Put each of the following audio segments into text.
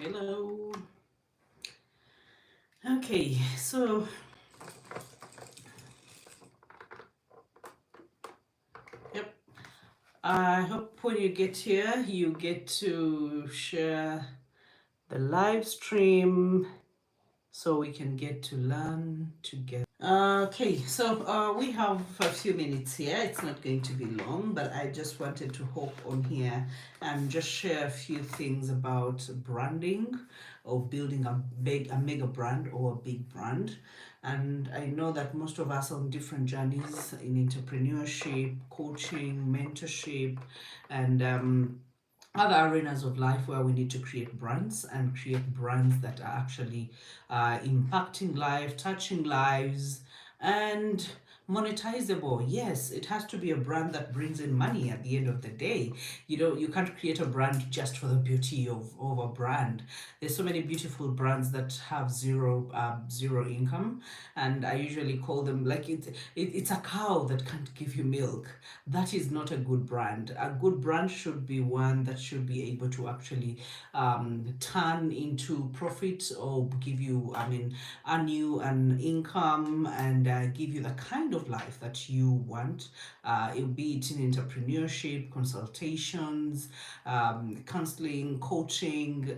Hello. Okay, so yep. I hope when you get here, you get to share the live stream so we can get to learn together. Okay, so we have a few minutes here. It's not going to be long, but I just wanted to hop on here and just share a few things about branding or building a mega brand or a big brand. And I know that most of us are on different journeys in entrepreneurship, coaching, mentorship, and other arenas of life where we need to create brands and create brands that are actually impacting life, touching lives, and monetizable. Yes, it has to be a brand that brings in money at the end of the day. You can't create a brand just for the beauty of a brand. There's so many beautiful brands that have zero income, and I usually call them like it's a cow that can't give you milk. That is not a good brand. A good brand should be one that should be able to actually turn into profit or give you, earn you an income and give you the kind of life that you want. It be it in entrepreneurship, consultations, counseling, coaching,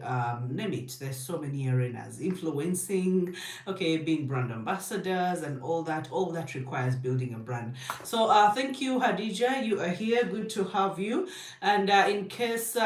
name it. There's so many arenas. Influencing, okay, being brand ambassadors and all that requires building a brand. So thank you, Hadija. You are here. Good to have you. And in case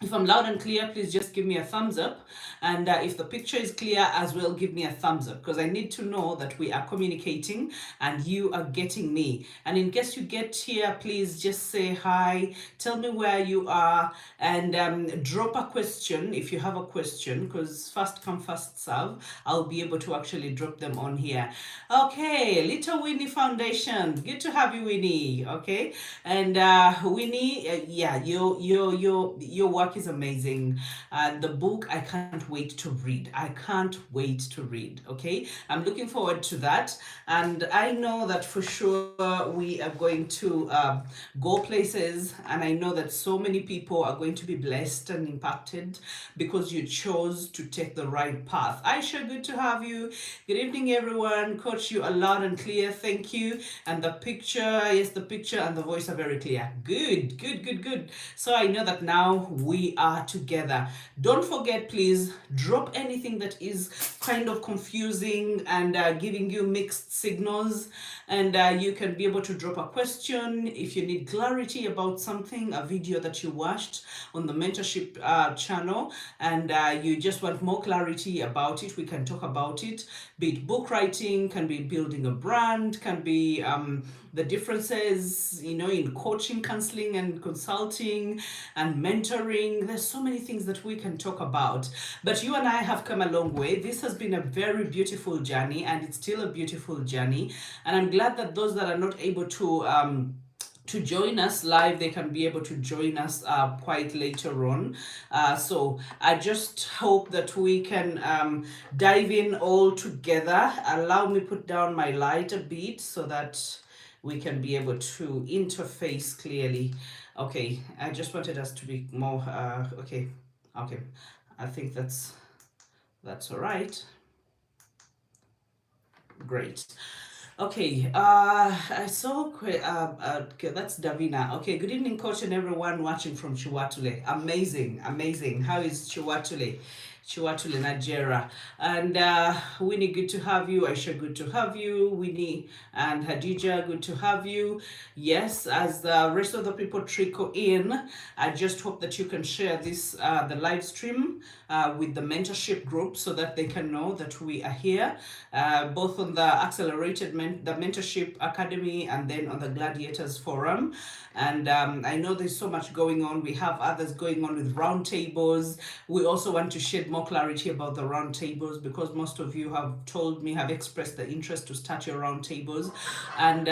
if I'm loud and clear, please just give me a thumbs up. And if the picture is clear as well, give me a thumbs up because I need to know that we are communicating and you are getting me. And in case you get here, please just say hi, tell me where you are, and drop a question if you have a question because first come, first serve. I'll be able to actually drop them on here. Okay, Little Winnie Foundation. Good to have you, Winnie. Okay, and Winnie, yeah, your work is amazing. The book I can't wait to read. I can't wait to read. Okay, I'm looking forward to that, and I know that for sure we are going to go places, and I know that so many people are going to be blessed and impacted because you chose to take the right path. Aisha, good to have you. Good evening, everyone. Coach, you are loud and clear. Thank you. And the picture, yes, the picture and the voice are very clear. Good, good, good, good. So I know that now we are together. Don't forget, please, drop anything that is kind of confusing and giving you mixed signals. And you can be able to drop a question if you need clarity about something, a video that you watched on the mentorship channel, and you just want more clarity about it. We can talk about it. Be it book writing, can be building a brand, can be the differences, in coaching, counseling, and consulting and mentoring. There's so many things that we can talk about. But you and I have come a long way. This has been a very beautiful journey, and it's still a beautiful journey. And I'm glad that those that are not able to join us live, they can be able to join us quite later on. So I just hope that we can dive in all together. Allow me put down my light a bit so that we can be able to interface clearly. Okay, I just wanted us to be more okay. I think that's all right. Great. Okay, I saw, okay, that's Davina. Okay, good evening, coach, and everyone watching from Chiwatule. Amazing, amazing. How is Chiwatule? Chiwatule, Nigeria. And Winnie, good to have you. Aisha, good to have you. Winnie and Hadija, good to have you. Yes, as the rest of the people trickle in, I just hope that you can share this, the live stream with the mentorship group so that they can know that we are here, both on the accelerated the mentorship academy and then on the gladiators forum. And I know there's so much going on. We have others going on with roundtables. We also want to shed more clarity about the roundtables, because most of you have told me, have expressed the interest to start your roundtables, and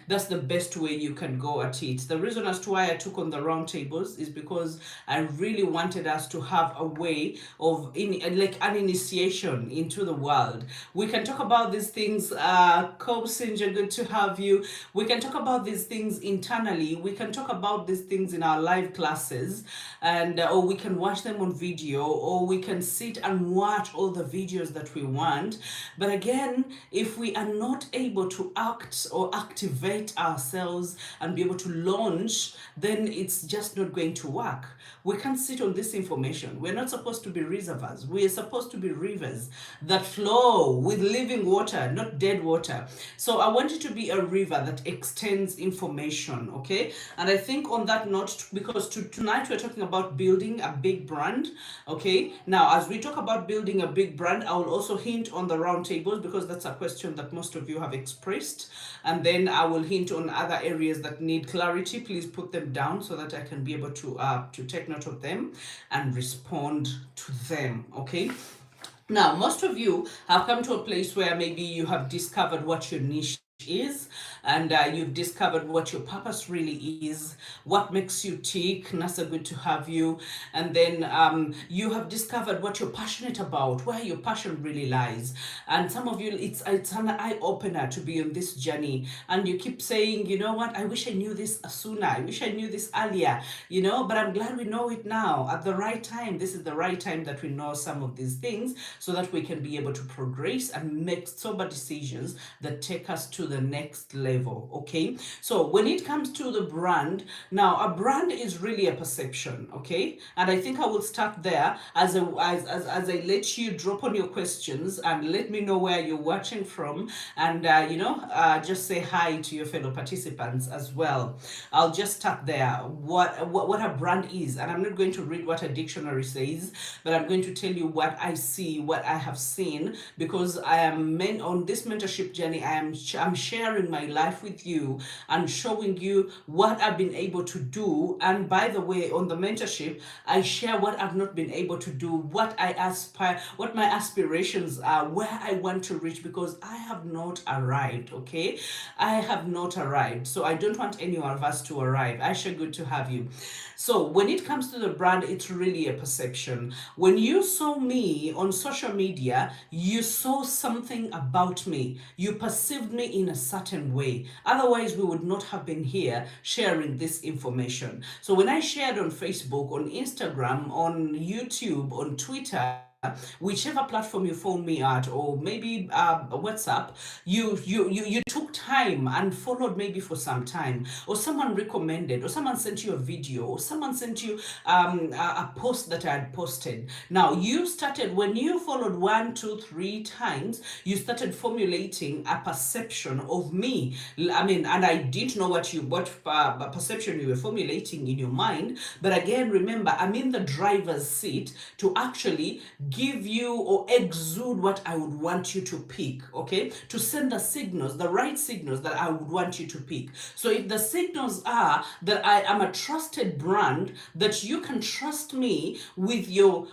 that's the best way you can go at it. The reason as to why I took on the roundtables is because I really wanted us to have a way of like an initiation into the world. We can talk about these things. Sinja, good to have you. We can talk about these things internally. We can talk about these things in our live classes, and or we can watch them on video, or we can sit and watch all the videos that we want. But again, if we are not able to act or activate ourselves and be able to launch, then it's just not going to work. We can't sit on this information. We're not supposed to be reservoirs. We are supposed to be rivers that flow with living water, not dead water. So I want you to be a river that extends information, okay? And I think on that note, because tonight we're talking about building a big brand, okay? Now, as we talk about building a big brand, I will also hint on the roundtables, because that's a question that most of you have expressed. And then I will hint on other areas that need clarity. Please put them down so that I can be able to take note of them and respond to them, okay? Now, most of you have come to a place where maybe you have discovered what your niche is, and you've discovered what your purpose really is, what makes you tick. Nasa, good to have you. And then you have discovered what you're passionate about, where your passion really lies. And some of you, it's an eye-opener to be on this journey, and you keep saying, you know what, I wish I knew this sooner, I wish I knew this earlier, you know, but I'm glad we know it now at the right time. This is the right time that we know some of these things, so that we can be able to progress and make sober decisions that take us to the next level, okay? So when it comes to the brand, now a brand is really a perception, okay? And I think I will start there as I let you drop on your questions and let me know where you're watching from, and just say hi to your fellow participants as well. I'll just start there. What a brand is, and I'm not going to read what a dictionary says, but I'm going to tell you what I see, what I have seen, because I am on this mentorship journey. I'm sharing my life with you and showing you what I've been able to do. And by the way, on the mentorship, I share what I've not been able to do, what I aspire, what my aspirations are, where I want to reach, because I have not arrived, okay? I have not arrived. So I don't want any of us to arrive. Aisha, good to have you. So when it comes to the brand, it's really a perception. When you saw me on social media, you saw something about me. You perceived me in a certain way. Otherwise, we would not have been here sharing this information. So when I shared on Facebook, on Instagram, on YouTube, on Twitter, whichever platform you phone me at, or maybe WhatsApp, you took time and followed maybe for some time, or someone recommended, or someone sent you a video, or someone sent you a post that I had posted. Now you started, when you followed 1, 2, 3 times, you started formulating a perception of me. I mean, and I didn't know what perception you were formulating in your mind. But again, remember, I'm in the driver's seat to actually give you or exude what I would want you to pick, okay? To send the signals, the right signals that I would want you to pick. So if the signals are that I am a trusted brand, that you can trust me with your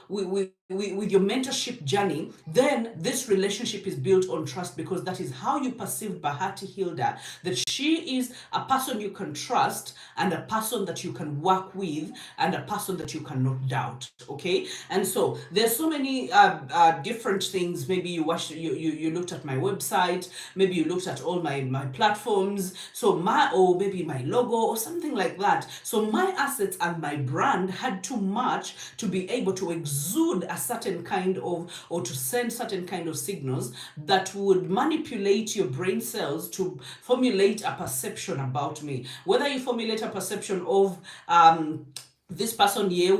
with your mentorship journey, then this relationship is built on trust, because that is how you perceive Bahati Hilda, that she is a person you can trust, and a person that you can work with, and a person that you cannot doubt, okay? And so there's so many different things. Maybe you watched, you looked at my website, maybe you looked at all my platforms, so or maybe my logo or something like that. So my assets and my brand had too much to be able to exude a certain kind of, or to send certain kind of signals that would manipulate your brain cells to formulate a perception about me. Whether you formulate a perception of this person here,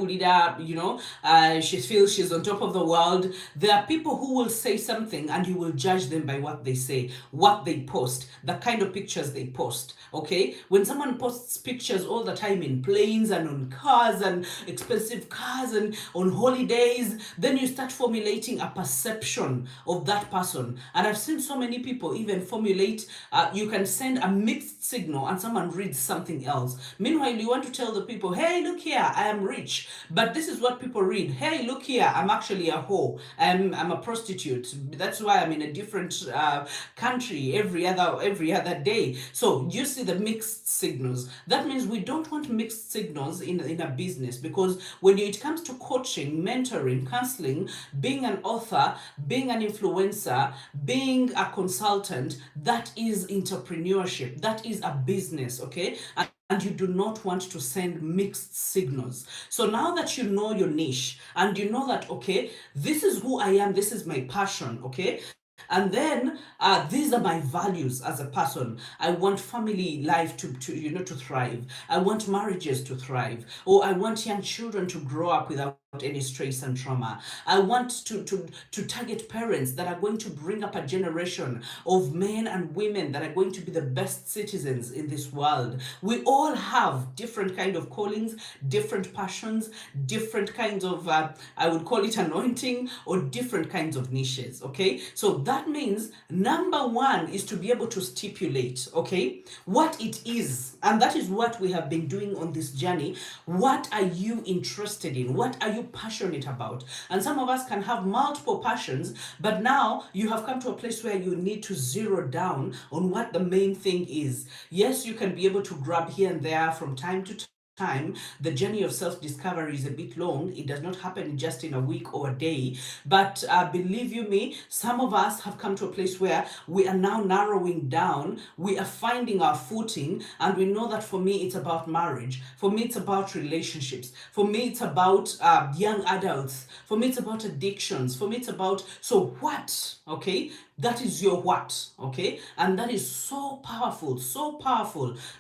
she feels she's on top of the world. There are people who will say something and you will judge them by what they say, what they post, the kind of pictures they post, okay? When someone posts pictures all the time in planes and on cars and expensive cars and on holidays, then you start formulating a perception of that person. And I've seen so many people even formulate, you can send a mixed signal and someone reads something else. Meanwhile, you want to tell the people, hey, look here, here, I am rich. But this is what people read. Hey, look here, I'm actually a whore. I'm a prostitute. That's why I'm in a different country every other day. So you see the mixed signals. That means we don't want mixed signals in a business, because when it comes to coaching, mentoring, counseling, being an author, being an influencer, being a consultant, that is entrepreneurship. That is a business, okay? And you do not want to send mixed signals. So now that you know your niche and you know that, okay, this is who I am, this is my passion, okay? And then these are my values as a person. I want family life to thrive. I want marriages to thrive. Or I want young children to grow up without any stress and trauma. I want to target parents that are going to bring up a generation of men and women that are going to be the best citizens in this world. We all have different kind of callings, different passions, different kinds of I would call it anointing, or different kinds of niches. Okay, so that means number one is to be able to stipulate, okay, what it is. And that is what we have been doing on this journey. What are you interested in? What are you passionate about? And some of us can have multiple passions, but now you have come to a place where you need to zero down on what the main thing is. Yes, you can be able to grab here and there from time to time. The journey of self-discovery is a bit long. It does not happen just in a week or a day, but believe you me, some of us have come to a place where we are now narrowing down. We are finding our footing, and we know that for me it's about marriage, for me it's about relationships, for me it's about young adults, for me it's about addictions, for me it's about, so what, okay, that is your what, okay? And that is so powerful,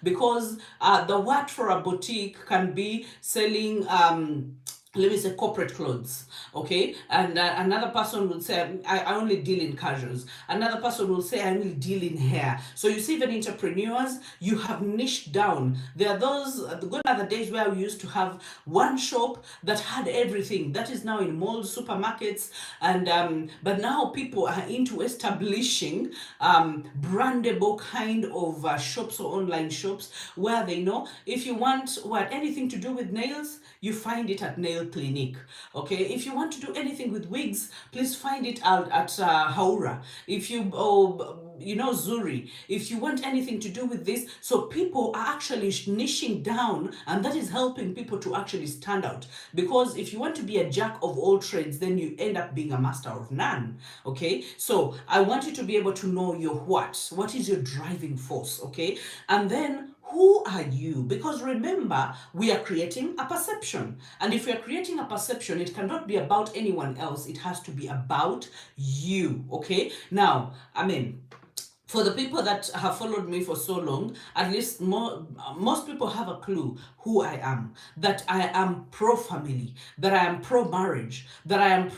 because the what for a boutique can be selling let me say corporate clothes, okay? And another person will say, I only deal in casuals. Another person will say, I only deal in hair. So you see, even entrepreneurs, you have niched down. There are those, gone are the days where we used to have one shop that had everything. That is now in malls, supermarkets, and but now people are into establishing brandable kind of shops or online shops, where they know if you want anything to do with nails, you find it at Nail Clinic. Okay, if you want to do anything with wigs, please find it out at Haura. If you Zuri, if you want anything to do with this. So people are actually niching down, and that is helping people to actually stand out, because if you want to be a jack of all trades, then you end up being a master of none. Okay, so I want you to be able to know your what is your driving force, okay? And then who are you? Because remember, we are creating a perception. And if we are creating a perception, it cannot be about anyone else. It has to be about you, okay? Now, for the people that have followed me for so long, at least most people have a clue who I am. That I am pro-family, that I am pro-marriage, that I am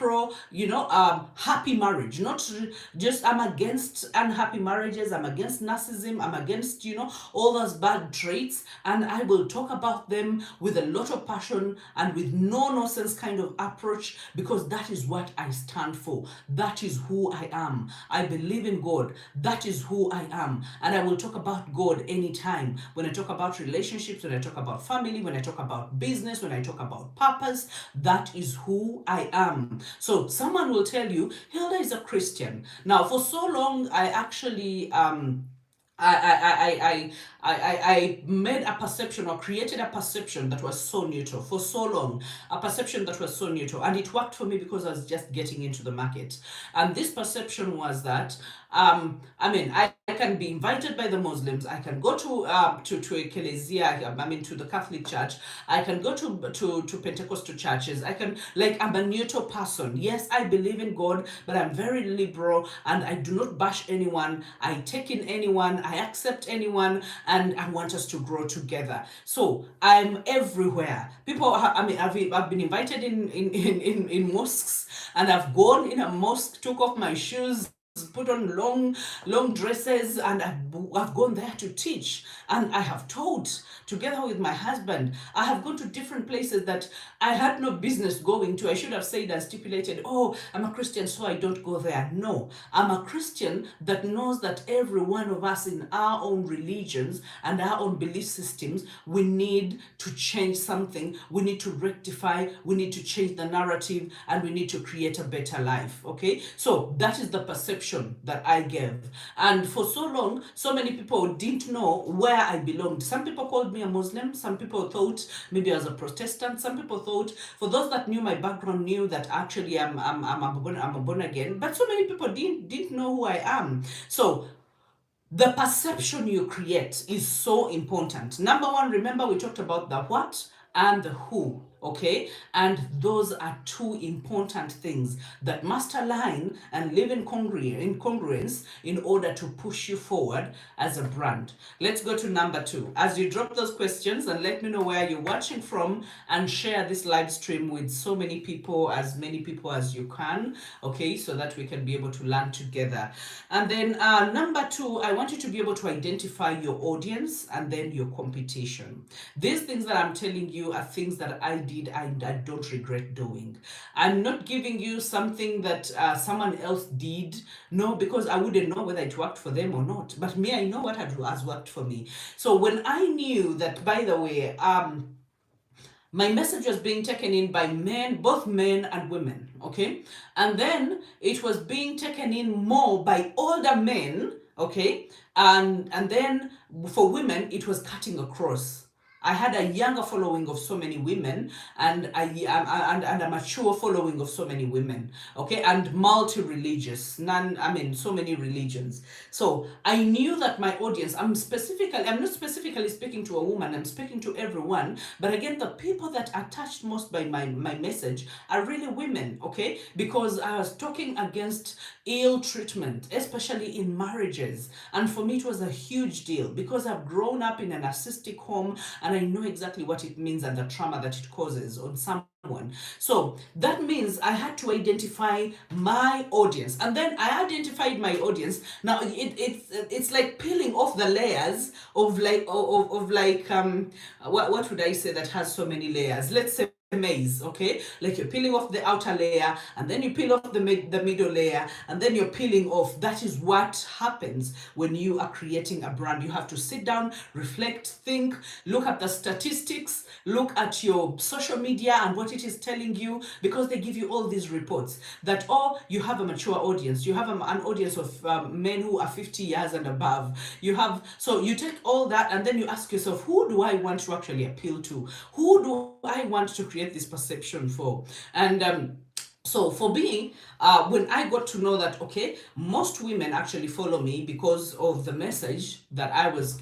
happy marriage. Not just I'm against unhappy marriages, I'm against narcissism, I'm against, all those bad traits, and I will talk about them with a lot of passion and with no nonsense kind of approach, because that is what I stand for. That is who I am. I believe in God. That is who I am. And I will talk about God anytime. When I talk about relationships, when I talk about family, when I talk about business, when I talk about purpose, that is who I am. So someone will tell you, Hilda is a Christian. Now, for so long, I actually I made a perception, or created a perception that was so neutral for so long, a perception that was so neutral, and it worked for me because I was just getting into the market. And this perception was that I can be invited by the Muslims. I can go to Ecclesia, to the Catholic Church. I can go to Pentecostal churches. I'm a neutral person. Yes, I believe in God, but I'm very liberal, and I do not bash anyone. I take in anyone. I accept anyone, and I want us to grow together. So I'm everywhere. I've been invited in mosques, and I've gone in a mosque, took off my shoes, put on long dresses, and I've gone there to teach, and I have taught together with my husband. I have gone to different places that I had no business going to. I should have said and stipulated, oh, I'm a Christian, so I don't go there. No, I'm a Christian that knows that every one of us in our own religions and our own belief systems, we need to change something. We need to rectify, we need to change the narrative, and we need to create a better life. Okay, so that is the perception that I gave. And for so long, so many people didn't know where I belonged. Some people called me a Muslim, some people thought maybe I was a Protestant, some people thought, for those that knew my background, knew that actually I'm a born again, but so many people didn't know who I am. So the perception you create is so important. Number one, remember we talked about the what and the who, okay? And those are two important things that must align and live in congruence in order to push you forward as a brand. Let's go to number two. As you drop those questions, and let me know where you're watching from, and share this live stream with so many people as you can, okay, so that we can be able to learn together. And then number two, I want you to be able to identify your audience and then your competition. These things that I'm telling you are things that I did and I don't regret doing. I'm not giving you something that someone else did, no, because I wouldn't know whether it worked for them or not. But me, I know what has worked for me. So when I knew that, by the way, my message was being taken in by men, both men and women, okay? And then it was being taken in more by older men, okay? And then for women, it was cutting across. I had a younger following of so many women, and a mature following of so many women, okay, and multi-religious, so many religions. So I knew that my audience, I'm not specifically speaking to a woman, I'm speaking to everyone, but again, the people that are touched most by my message are really women, okay, because I was talking against ill treatment, especially in marriages, and for me it was a huge deal because I've grown up in a narcissistic home, and I know exactly what it means and the trauma that it causes on someone. So that means I had to identify my audience, and then I identified my audience. Now it's like peeling off the layers of what would I say that has so many layers? Let's say maze, okay, like you're peeling off the outer layer, and then you peel off the middle layer, and then you're peeling off. That is what happens when you are creating a brand. You have to sit down, reflect, think, look at the statistics, look at your social media and what it is telling you, because they give you all these reports that, oh, you have a mature audience, you have an audience of men who are 50 years and above, so you take all that and then you ask yourself, who do I want to actually appeal to? Who do I want to create this perception for? And so for me, when I got to know that, okay, most women actually follow me because of the message that I was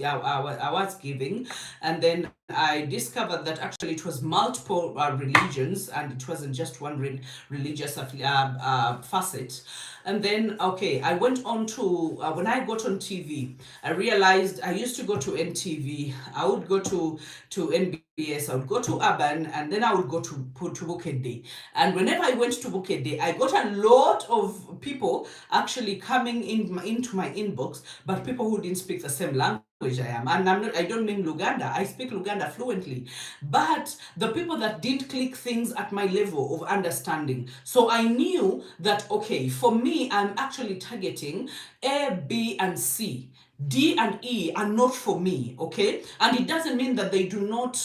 giving, and then I discovered that actually it was multiple religions, and it wasn't just one religious facet. And then, okay, I went on to, when I got on TV, I realized I used to go to NTV, I would go to NBS, I would go to Urban, and then I would go to Bukede. And whenever I went to Bukede, I got a lot of people actually coming into my inbox, but people who didn't speak the same language I am. And I don't mean Luganda, I speak Luganda fluently, but the people that didn't click things at my level of understanding. So I knew that, okay, for me, I'm actually targeting A, B, and C. D and E are not for me, okay? And it doesn't mean that they do not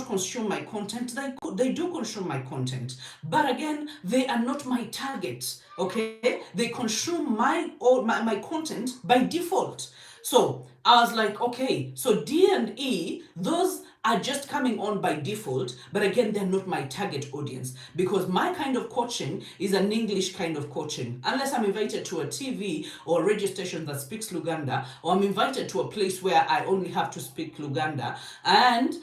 consume my content. They do consume my content, but again, they are not my target, okay? They consume my content by default. So I was like, okay, so D and E, those are just coming on by default, but again, they're not my target audience, because my kind of coaching is an English kind of coaching. Unless I'm invited to a TV or a radio station that speaks Luganda, or I'm invited to a place where I only have to speak Luganda, and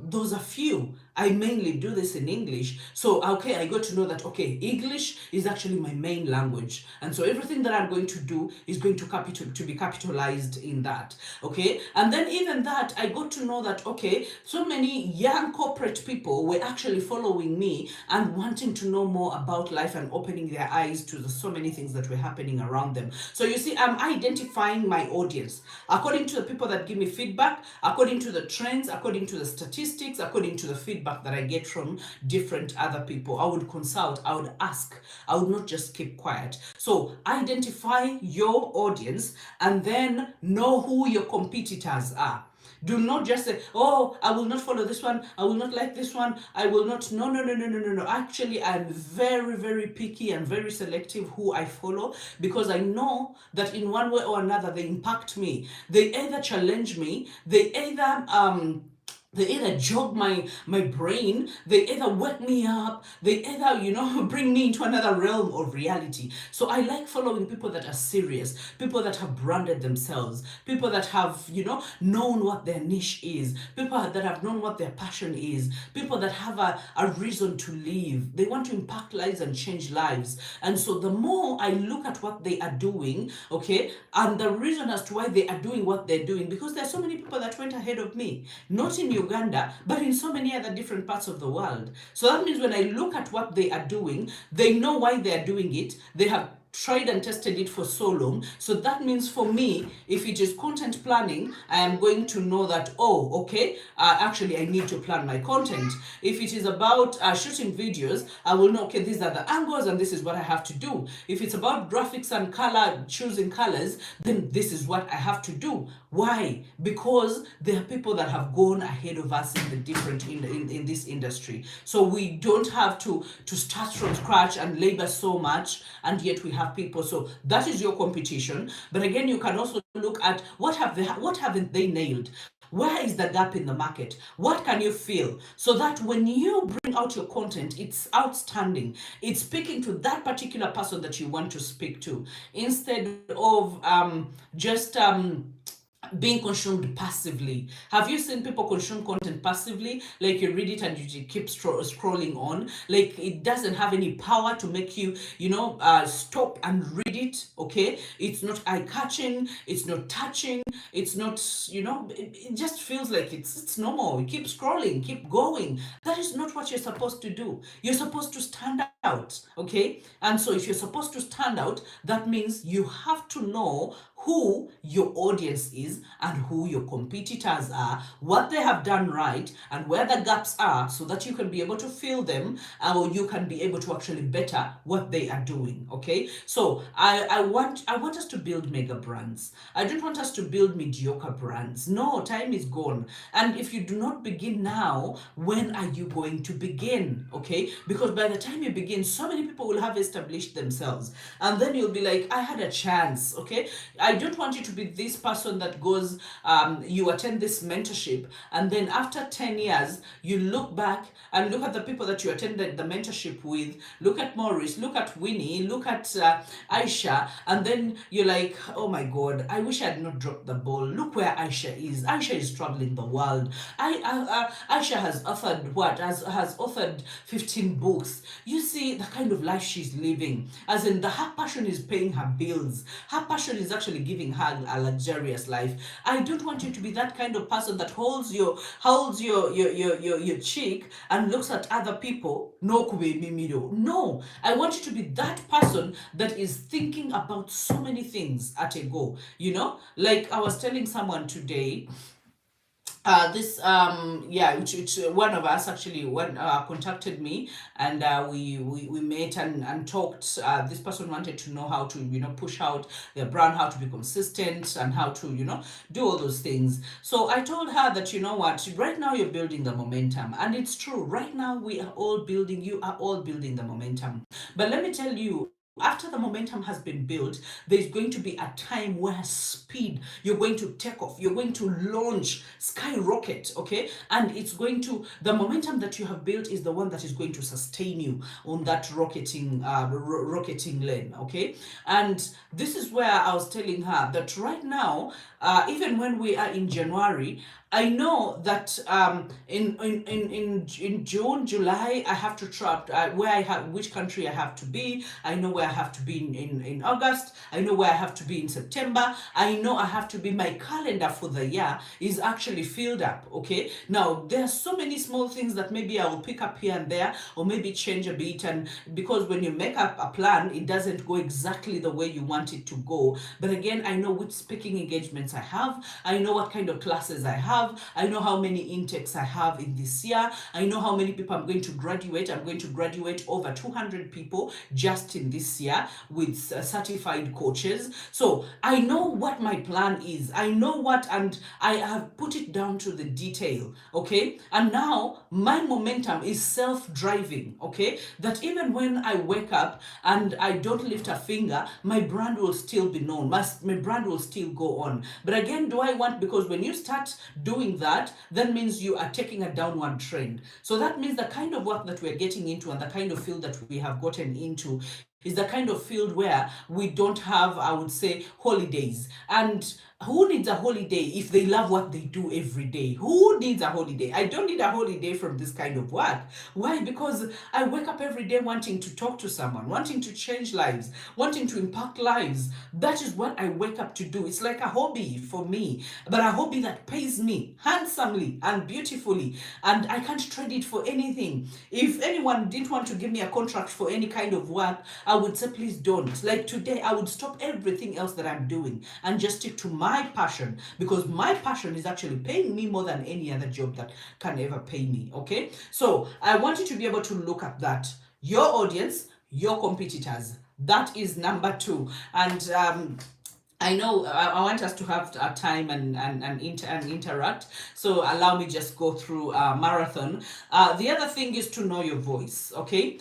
those are few. I mainly do this in English. So, okay, I got to know that, okay, English is actually my main language. And so everything that I'm going to do is going to be capitalized in that. that. Okay, and then even that, I got to know that, okay, so many young corporate people were actually following me and wanting to know more about life and opening their eyes to the so many things that were happening around them. So you see, I'm identifying my audience according to the people that give me feedback, according to the trends, according to the statistics, according to the feedback that I get from different other people. I would consult, I would ask, I would not just keep quiet. So identify your audience and then know who your competitors are. Do not just say, oh, I will not follow this one, I will not like this one, I will not. No, no, no, no, no, no, no. Actually, I'm very, very picky and very selective who I follow, because I know that in one way or another they impact me. They either challenge me, they either jog my brain, they either wake me up, they either, bring me into another realm of reality. So I like following people that are serious, people that have branded themselves, people that have, known what their niche is, people that have known what their passion is, people that have a reason to live. They want to impact lives and change lives. And so the more I look at what they are doing, okay, and the reason as to why they are doing what they're doing, because there are so many people that went ahead of me, not in Uganda, but in so many other different parts of the world. So that means when I look at what they are doing, they know why they are doing it. They have tried and tested it for so long. So that means for me, if it is content planning, I am going to know that, oh, okay, actually I need to plan my content. If it is about shooting videos, I will know, okay, these are the angles and this is what I have to do. If it's about graphics and color, choosing colors, then this is what I have to do. Why? Because there are people that have gone ahead of us in the different in this industry. So we don't have to start from scratch and labor so much, and yet we have people. So that is your competition. But again, you can also look at what haven't they nailed? Where is the gap in the market? What can you feel? So that when you bring out your content, it's outstanding. It's speaking to that particular person that you want to speak to, instead of just being consumed passively. Have you seen people consume content passively? Like you read it and you keep scrolling on. Like it doesn't have any power to make you, stop and read it. Okay, it's not eye-catching. It's not touching. It's not, it just feels like it's normal. You keep scrolling, keep going. That is not what you're supposed to do. You're supposed to stand out. Okay, and so if you're supposed to stand out, that means you have to know who your audience is and who your competitors are, what they have done right and where the gaps are, so that you can be able to fill them, or you can be able to actually better what they are doing. Okay, so I want us to build mega brands. I don't want us to build mediocre brands. No, time is gone. And if you do not begin now, when are you going to begin? Okay, because by the time you begin, so many people will have established themselves, and then you'll be like, I had a chance. Okay, I don't want you to be this person that goes, you attend this mentorship, and then after 10 years, you look back and look at the people that you attended the mentorship with, look at Maurice, look at Winnie, look at Aisha, and then you're like, oh my God, I wish I had not dropped the ball. Look where Aisha is. Aisha is traveling the world. Aisha has authored has authored 15 books. You see the kind of life she's living. As in, her passion is paying her bills. Her passion is actually giving her a luxurious life. I don't want you to be that kind of person that holds your cheek and looks at other people. No, I want you to be that person that is thinking about so many things at a go. Like I was telling someone today, this which one of us actually contacted me, and we met and talked. This person wanted to know how to push out their brand, how to be consistent, and how to do all those things. So I told her that, what, right now you're building the momentum, and it's true. Right now you are all building the momentum. But let me tell you, after the momentum has been built, there's going to be a time where speed, you're going to take off, you're going to launch, skyrocket, okay? And the momentum that you have built is the one that is going to sustain you on that rocketing lane, okay? And this is where I was telling her that right now, even when we are in January, I know that in June, July, I have to travel where I have which country I have to be. I know where I have to be in August. I know where I have to be in September. I know I have to be. My calendar for the year is actually filled up. Okay. Now there are so many small things that maybe I will pick up here and there, or maybe change a bit. And because when you make up a plan, it doesn't go exactly the way you want it to go. But again, I know which speaking engagements I have. I know what kind of classes I have. I know how many intakes I have in this year. I know how many people I'm going to graduate. I'm going to graduate over 200 people just in this year with certified coaches. So I know what my plan is. I know what, and I have put it down to the detail. Okay. And now my momentum is self-driving. Okay. That even when I wake up and I don't lift a finger, my brand will still be known. My brand will still go on. But again, do I want, because when you start doing that, that means you are taking a downward trend. So that means the kind of work that we're getting into and the kind of field that we have gotten into is the kind of field where we don't have, I would say, holidays. And who needs a holiday if they love what they do every day? Who needs a holiday? I don't need a holiday from this kind of work. Why? Because I wake up every day wanting to talk to someone, wanting to change lives, wanting to impact lives. That is what I wake up to do. It's like a hobby for me, but a hobby that pays me handsomely and beautifully, and I can't trade it for anything. If anyone didn't want to give me a contract for any kind of work, I would say, please don't. Like today, I would stop everything else that I'm doing and just stick to my passion, because my passion is actually paying me more than any other job that can ever pay me. Okay. So I want you to be able to look at that. Your audience, your competitors. That is number two. And I know I want us to have a time and interact. So allow me just go through marathon. The other thing is to know your voice. Okay,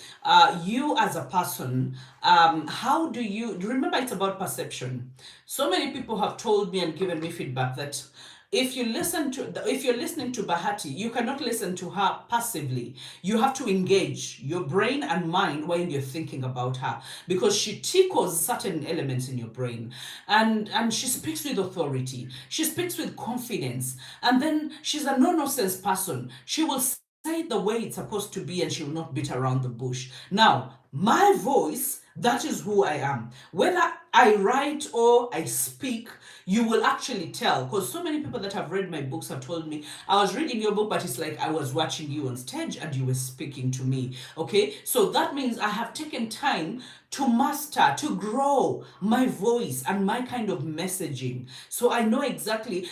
you as a person, how do you remember? It's about perception. So many people have told me and given me feedback that if you're listening to Bahati, you cannot listen to her passively. You have to engage your brain and mind when you're thinking about her, because she tickles certain elements in your brain, and she speaks with authority. She speaks with confidence, and then she's a no-nonsense person. She will say it the way it's supposed to be, and she will not beat around the bush. Now, my voice, that is who I am. Whether I write or I speak, you will actually tell, because so many people that have read my books have told me, I was reading your book, but it's like I was watching you on stage and you were speaking to me. Okay, so that means I have taken time to master, to grow my voice and my kind of messaging. So I know exactly,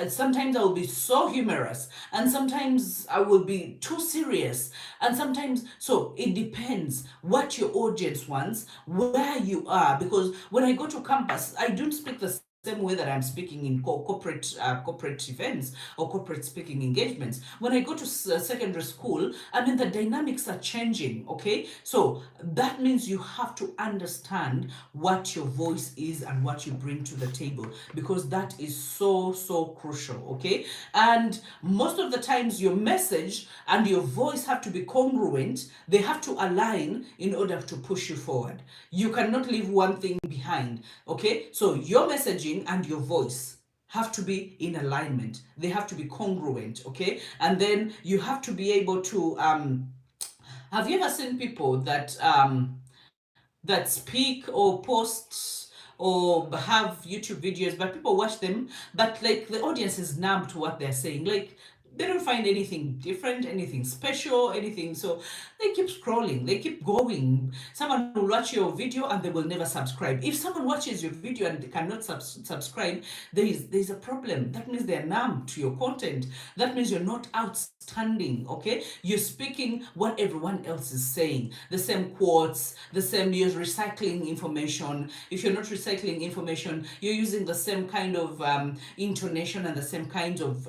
sometimes I will be so humorous, and sometimes I will be too serious, and sometimes, so it depends what your audience wants, where you are, because when I go to campus, I don't speak the same way that I'm speaking in corporate events or corporate speaking engagements. When I go to secondary school, I mean, the dynamics are changing. Okay, so that means you have to understand what your voice is and what you bring to the table, because that is so crucial. Okay, and most of the times your message and your voice have to be congruent. They have to align in order to push you forward. You cannot leave one thing behind. Okay, so your messaging and your voice have to be in alignment. They have to be congruent. Okay, and then you have to be able to have you ever seen people that speak or post or have YouTube videos, but people watch them, but like the audience is numb to what they're saying? Like they don't find anything different, anything special, anything. So they keep scrolling, they keep going. Someone will watch your video and they will never subscribe. If someone watches your video and they cannot subscribe, there's a problem. That means they're numb to your content. That means you're not outstanding. Okay, you're speaking what everyone else is saying, the same quotes, the same. You're recycling information. If you're not recycling information, you're using the same kind of intonation and the same kinds of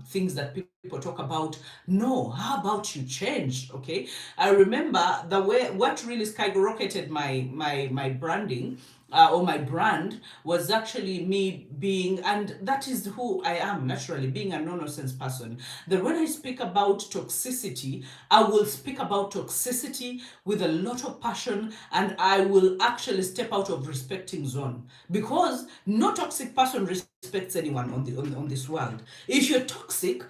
things that people talk about. No, how about you change? Okay, I remember what really skyrocketed my branding or my brand was actually me being, and that is who I am naturally, being a no-nonsense person. That when I speak about toxicity, I will speak about toxicity with a lot of passion, and I will actually step out of respecting zone, because no toxic person respects anyone on this world. If you're toxic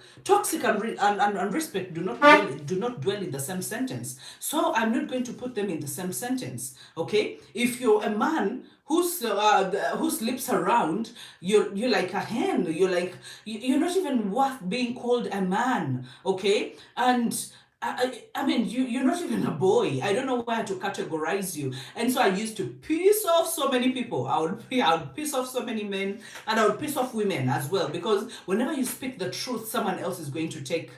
and respect do not dwell in the same sentence. So I'm not going to put them in the same sentence. Okay, if you're a man who sleeps around, you're like a hen. You're not even worth being called a man. Okay, and I mean, you're not even a boy. I don't know where to categorize you. And so I used to piss off so many people. I would piss off so many men, and I would piss off women as well. Because whenever you speak the truth, someone else is going to take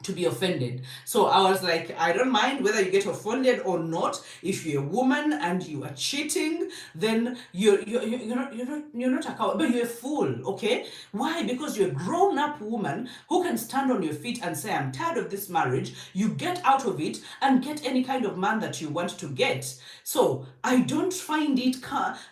to be offended. So I was like, I don't mind whether you get offended or not. If you're a woman and you are cheating, then you're not accountable, but you're a fool. Okay, why? Because you're a grown-up woman who can stand on your feet and say, I'm tired of this marriage. You get out of it and get any kind of man that you want to get. So I don't find it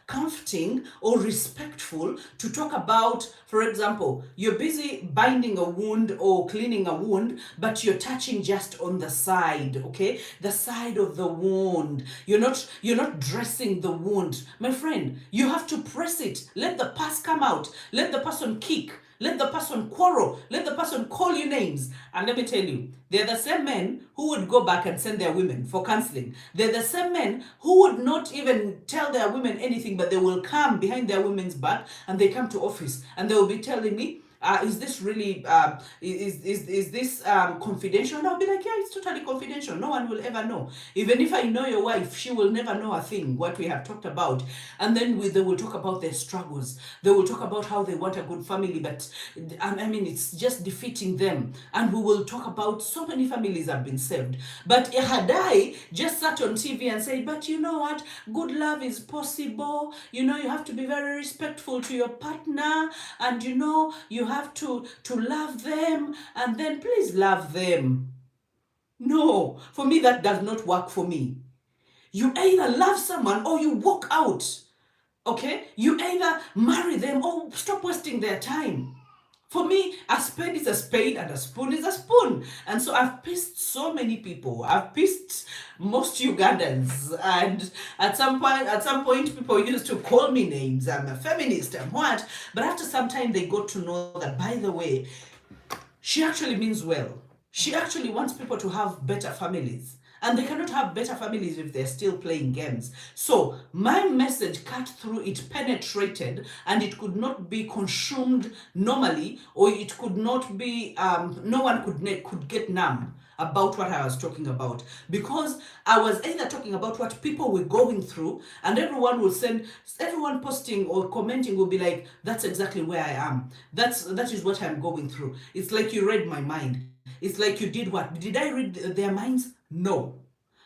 comforting or respectful to talk about, for example, you're busy binding a wound or cleaning a wound, but you're touching just on the side. Okay, the side of the wound. You're not dressing the wound. My friend, you have to press it. Let the pus come out. Let the person kick. Let the person quarrel. Let the person call you names. And let me tell you, they're the same men who would go back and send their women for counseling. They're the same men who would not even tell their women anything, but they will come behind their women's back and they come to office and they will be telling me, is this really is this confidential? And I'll be like, yeah, it's totally confidential. No one will ever know. Even if I know your wife, she will never know a thing what we have talked about. And then they will talk about their struggles. They will talk about how they want a good family, but I mean, it's just defeating them. And we will talk about so many families have been saved. But had I just sat on TV and said, but you know what, good love is possible. You have to be very respectful to your partner, and you have to love them, and then please love them. No, for me that does not work for me. You either love someone or you walk out. Okay, you either marry them or stop wasting their time. For me, a spade is a spade and a spoon is a spoon. And so I've pissed so many people. I've pissed most Ugandans. And at some point, people used to call me names. I'm a feminist and what. But after some time, they got to know that, by the way, she actually means well. She actually wants people to have better families. And they cannot have better families if they're still playing games. So my message cut through, it penetrated, and it could not be consumed normally, or it could not be, no one could get numb about what I was talking about, because I was either talking about what people were going through, and everyone posting or commenting will be like, that's exactly where I am. That is what I'm going through. It's like you read my mind. It's like you did what? Did I read their minds? No.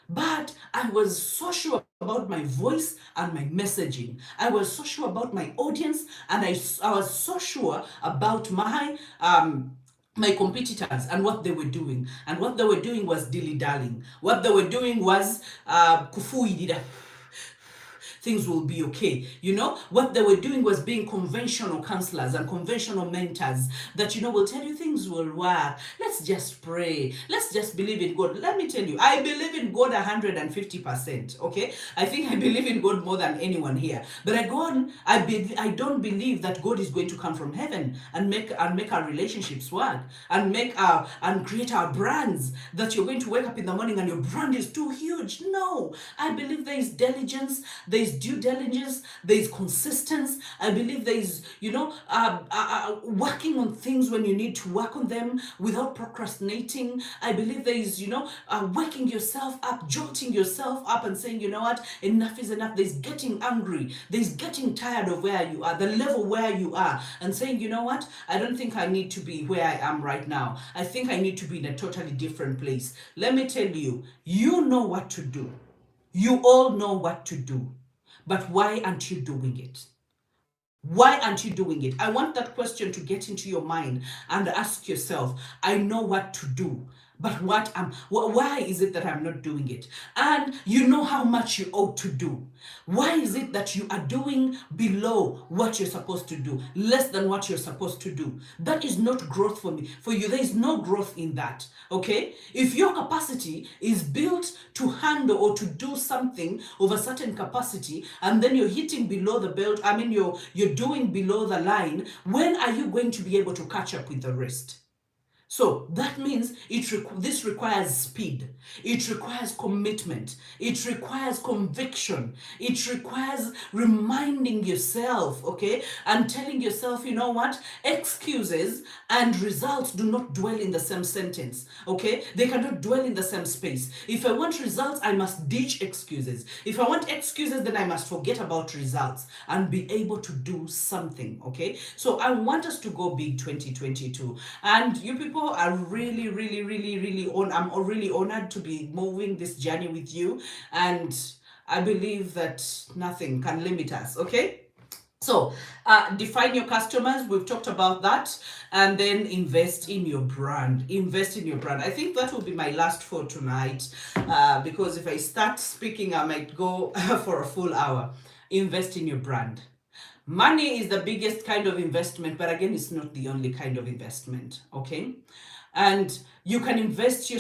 But I was so sure about my voice and my messaging. I was so sure about my audience, and I was so sure about my competitors and what they were doing. And what they were doing was dilly-dallying. What they were doing was kufuidida. Things will be okay. What they were doing was being conventional counselors and conventional mentors that, will tell you things will work. Let's just pray. Let's just believe in God. Let me tell you, I believe in God 150%. Okay? I think I believe in God more than anyone here. But I don't believe that God is going to come from heaven and make our relationships work and create our brands, that you're going to wake up in the morning and your brand is too huge. No. I believe there is diligence, there is due diligence, there is consistency. I believe there is, working on things when you need to work on them without procrastinating. I believe there is, waking yourself up, jolting yourself up and saying, you know what, enough is enough. There's getting angry. There's getting tired of where you are, the level where you are, and saying, you know what, I don't think I need to be where I am right now. I think I need to be in a totally different place. Let me tell you, you know what to do. You all know what to do. But why aren't you doing it? Why aren't you doing it? I want that question to get into your mind and ask yourself, I know what to do, But why is it that I'm not doing it? And you know how much you ought to do. Why is it that you are doing below what you're supposed to do, less than what you're supposed to do? That is not growth for me. For you, there is no growth in that. Okay? If your capacity is built to handle or to do something of a certain capacity, and then you're hitting below the belt, I mean you're doing below the line, when are you going to be able to catch up with the rest? So that means this requires speed. It requires commitment. It requires conviction. It requires reminding yourself, okay, and telling yourself, you know what, excuses and results do not dwell in the same sentence, okay? They cannot dwell in the same space. If I want results, I must ditch excuses. If I want excuses, then I must forget about results and be able to do something, okay? So I want us to go big 2022. And you people are really, really, really, really I'm really honored to be moving this journey with you. And I believe that nothing can limit us, okay? So, define your customers. We've talked about that. And then invest in your brand. Invest in your brand. I think that will be my last for tonight. Because if I start speaking, I might go for a full hour. Invest in your brand. Money is the biggest kind of investment, but again, it's not the only kind of investment, okay? And you can invest in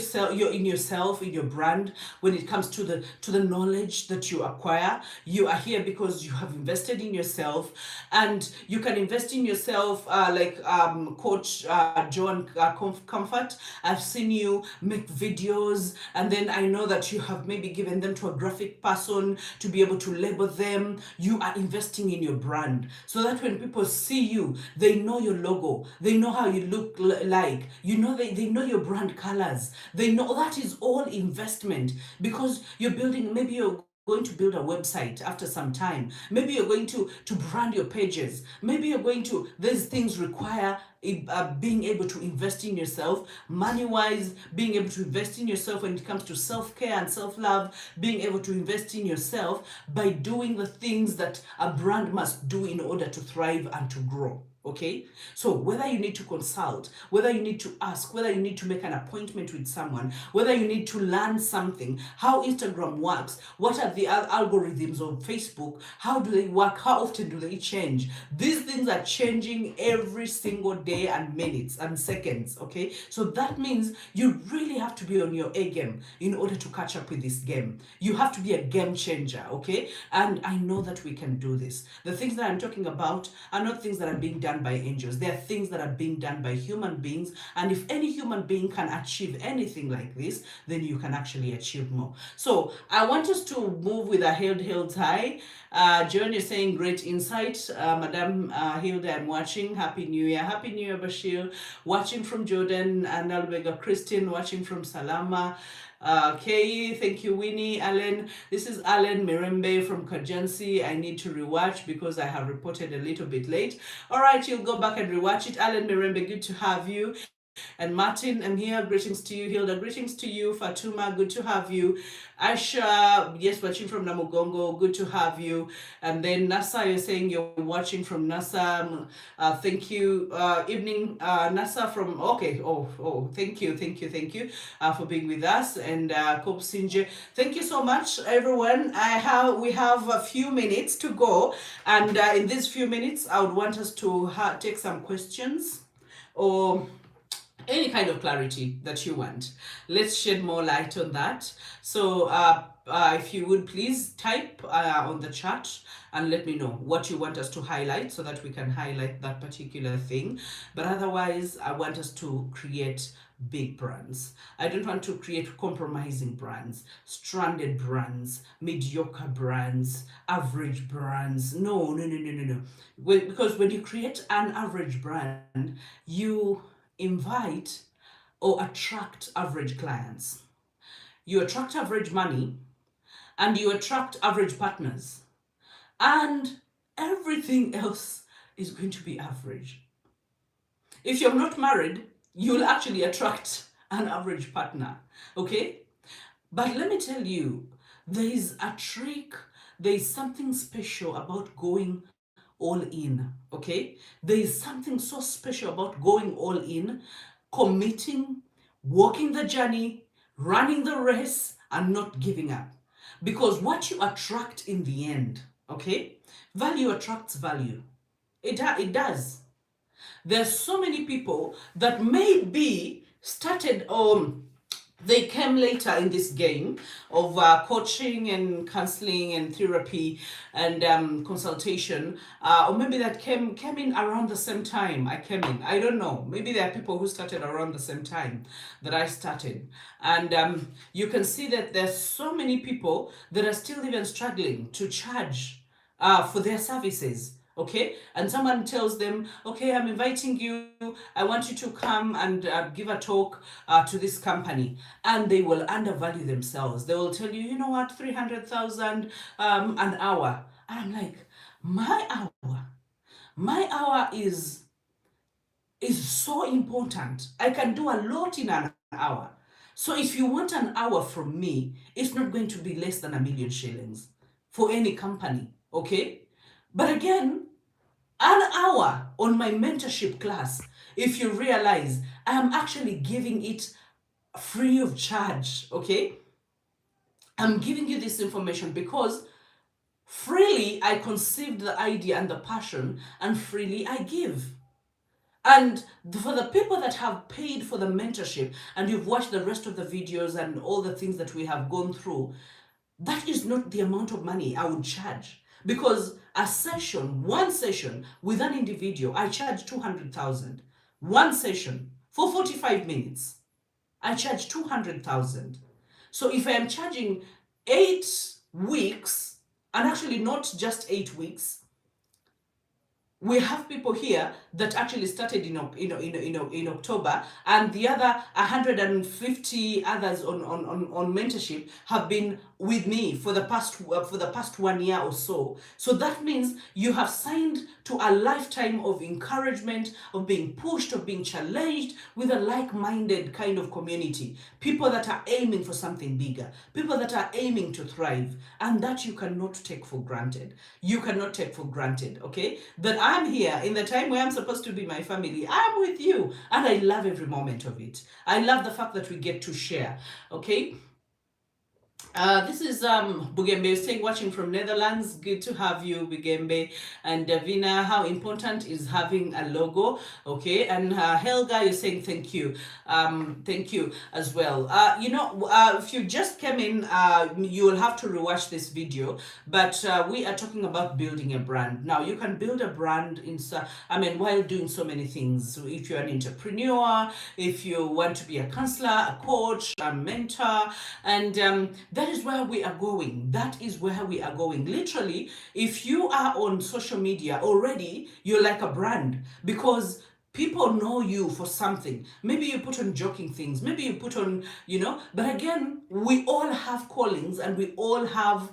yourself, in your brand, when it comes to the knowledge that you acquire. You are here because you have invested in yourself, and you can invest in yourself, like Coach John Comfort. I've seen you make videos, and then I know that you have maybe given them to a graphic person to be able to label them. You are investing in your brand so that when people see you, they know your logo, they know how you look like, you know, they know your brand colors. They know that is all investment, because you're building, maybe you're going to build a website after some time. Maybe you're going to brand your pages. Maybe you're going to, these things require being able to invest in yourself, money wise, being able to invest in yourself when it comes to self-care and self-love, being able to invest in yourself by doing the things that a brand must do in order to thrive and to grow. Okay, so whether you need to consult, whether you need to ask, whether you need to make an appointment with someone, whether you need to learn something, how Instagram works, what are the algorithms of Facebook, how do they work, how often do they change? These things are changing every single day and minutes and seconds. Okay, so that means you really have to be on your A game in order to catch up with this game. You have to be a game changer. Okay, and I know that we can do this. The things that I'm talking about are not things that are being done by angels. They are things that are being done by human beings. And if any human being can achieve anything like this, then you can actually achieve more. So I want us to move with a held high. John is saying great insight. Madam Hilda, I'm watching. Happy New Year. Happy New Year, Bashir. Watching from Jordan. And Albega Christine watching from Salama. Kay, thank you, Winnie. Alan, this is Alan Mirembe from Kajansi. I need to rewatch because I have reported a little bit late. All right, you'll go back and rewatch it. Alan Mirembe, good to have you. And Martin, I'm here. Greetings to you. Hilda, greetings to you. Fatuma, good to have you. Aisha, yes, watching from Namugongo, good to have you. And then Nasa, you're saying you're watching from Nasa. Thank you. Evening, Nasa from, okay. Thank you for being with us. And Kope Sinje, thank you so much, everyone. We have a few minutes to go. And in these few minutes, I would want us to take some questions or any kind of clarity that you want. Let's shed more light on that. So if you would please type on the chat and let me know what you want us to highlight so that we can highlight that particular thing. But otherwise, I want us to create big brands. I don't want to create compromising brands, stranded brands, mediocre brands, average brands. No. Because when you create an average brand, you invite or attract average clients. You attract average money, and you attract average partners, and everything else is going to be average. If you're not married, you'll actually attract an average partner. Okay? But let me tell you, there is a trick, there is something special about going all in. Okay, there is something so special about going all in, committing walking the journey, running the race, and not giving up. Because what you attract in the end, okay, value attracts value. It does. There's so many people that maybe started they came later in this game of coaching and counseling and therapy and consultation, or maybe that came in around the same time I came in. I don't know. Maybe there are people who started around the same time that I started, and you can see that there's so many people that are still even struggling to charge for their services. Okay, and someone tells them, okay, I'm inviting you, I want you to come and give a talk to this company, and they will undervalue themselves. They will tell you, you know what, 300,000 an hour. And I'm like, my hour is so important. I can do a lot in an hour. So if you want an hour from me, it's not going to be less than 1,000,000 shillings for any company. Okay, but again, an hour on my mentorship class, if you realize I am actually giving it free of charge. Okay, I'm giving you this information because freely I conceived the idea and the passion, and freely I give. And for the people that have paid for the mentorship and you've watched the rest of the videos and all the things that we have gone through, that is not the amount of money I would charge. Because a session, one session with an individual, I charge 200,000. One session for 45 minutes, I charge 200,000. So if I am charging 8 weeks, and actually not just 8 weeks, we have people here that actually started in October, and the other 150 others on mentorship have been with me for the past 1 year or so. So that means you have signed to a lifetime of encouragement, of being pushed, of being challenged with a like-minded kind of community. People that are aiming for something bigger, people that are aiming to thrive, and that you cannot take for granted. You cannot take for granted, okay? That I'm here in the time where I'm supposed to be my family. I'm with you, and I love every moment of it. I love the fact that we get to share, okay? This is Bugembe saying, watching from Netherlands. Good to have you, Bugembe. And Davina, how important is having a logo? Okay, and Helga, you're saying thank you. Thank you as well. If you just came in, you will have to rewatch this video. But we are talking about building a brand. Now, you can build a brand while doing so many things. So if you're an entrepreneur, if you want to be a counselor, a coach, a mentor, and that is where we are going. That is where we are going. Literally, if you are on social media already, you're like a brand, because people know you for something. Maybe you put on joking things, maybe you put on, but again, we all have callings and we all have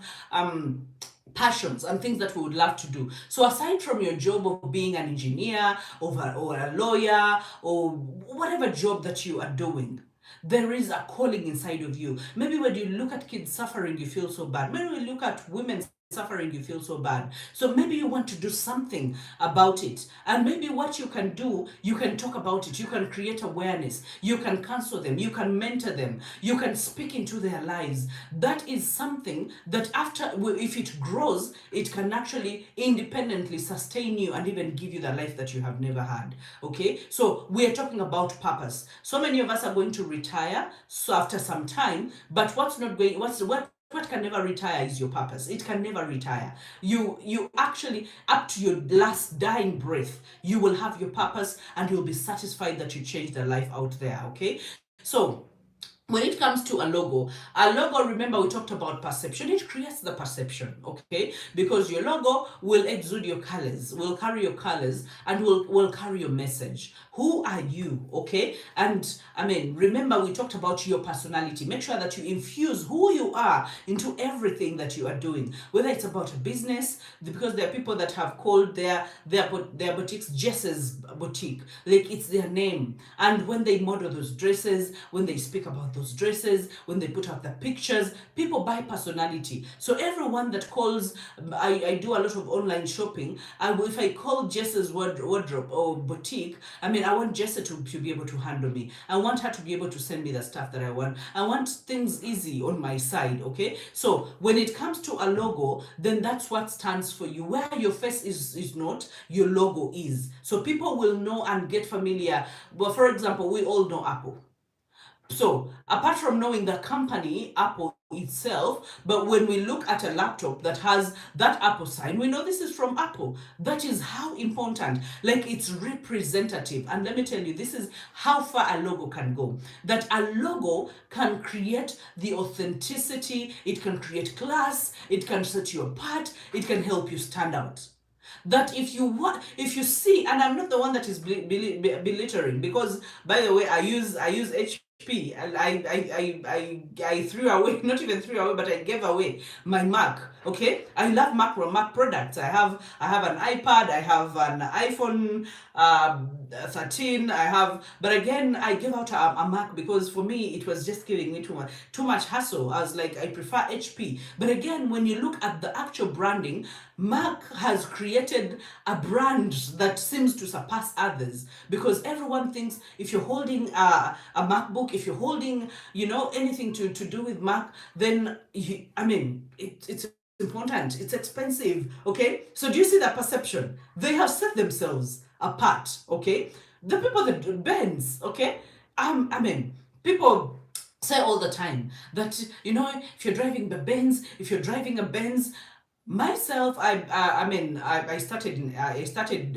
passions and things that we would love to do. So aside from your job of being an engineer or a lawyer or whatever job that you are doing, there is a calling inside of you. Maybe when you look at kids suffering, you feel so bad. Maybe when you look at women suffering, you feel so bad. So maybe you want to do something about it. And maybe what you can do, you can talk about it. You can create awareness. You can counsel them. You can mentor them. You can speak into their lives. That is something that if it grows, it can actually independently sustain you and even give you the life that you have never had. Okay? So we are talking about purpose. So many of us are going to retire so after some time, but what can never retire is your purpose. It can never retire. You actually, up to your last dying breath, you will have your purpose and you'll be satisfied that you changed their life out there, okay? So when it comes to a logo, remember we talked about perception. It creates the perception, okay? Because your logo will exude your colors, will carry your colors, and will carry your message. Who are you, okay? And remember we talked about your personality. Make sure that you infuse who you are into everything that you are doing. Whether it's about a business, because there are people that have called their boutiques Jess's boutique, like it's their name. And when they model those dresses, when they speak about those people's dresses, when they put out the pictures, people buy personality. So everyone that calls, I do a lot of online shopping. If I call Jess's wardrobe or boutique, I mean, I want Jessa to be able to handle me. I want her to be able to send me the stuff that I want. I want things easy on my side, okay? So when it comes to a logo, then that's what stands for you. Where your face is not, your logo is. So people will know and get familiar. Well, for example, we all know Apple. So apart from knowing the company, Apple itself, but when we look at a laptop that has that Apple sign, we know this is from Apple. That is how important, like it's representative. And let me tell you, this is how far a logo can go. That a logo can create the authenticity, it can create class, it can set you apart, it can help you stand out. That if you see, and I'm not the one that is belittling, because by the way, I use HP, and I threw away, not even threw away, but I gave away my Mac. Okay, I love Mac products. I have an iPad, I have an iPhone 13, but again, I gave out a Mac because for me it was just giving me too much hassle. I was like, I prefer HP. But again, when you look at the actual branding, Mac has created a brand that seems to surpass others, because everyone thinks if you're holding a MacBook, if you're holding, anything to do with Mac, then it's important, it's expensive. Okay, so do you see that perception? They have set themselves apart. Okay, the people that Benz. Okay, people say all the time that if you're driving a Benz. Myself, I started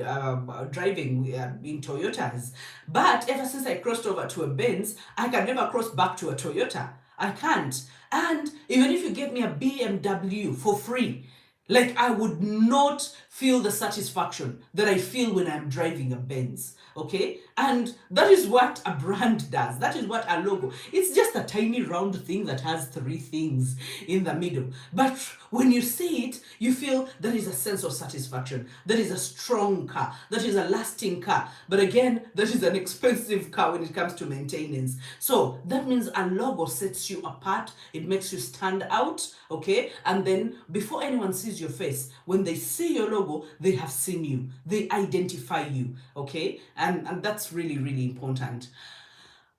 driving in Toyotas, but ever since I crossed over to a Benz, I can never cross back to a Toyota. I can't. And even if you give me a BMW for free, like I would not feel the satisfaction that I feel when I'm driving a Benz. Okay, and that is what a brand does. That is what a logo. It's just a tiny round thing that has three things in the middle. But when you see it, you feel there is a sense of satisfaction. That is a strong car. That is a lasting car. But again, that is an expensive car when it comes to maintenance. So that means a logo sets you apart. It makes you stand out. Okay, and then before anyone sees your face, when they see your logo, they have seen you. They identify you. Okay, and that's really, really important.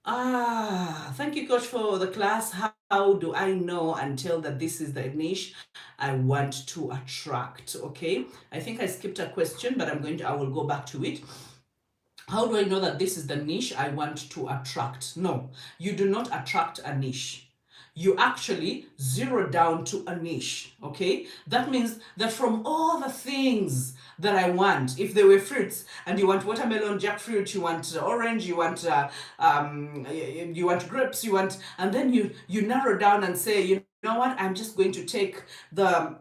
Thank you, coach, for the class. How do I know and tell that this is the niche I want to attract? Okay, I think I skipped a question, but I will go back to it. How do I know that this is the niche I want to attract? No, you do not attract a niche. You actually zero down to a niche. Okay, that means that from all the things that I want, if there were fruits and you want watermelon, jackfruit, you want orange, you want grapes, and then you narrow down and say, you know what, I'm just going to take the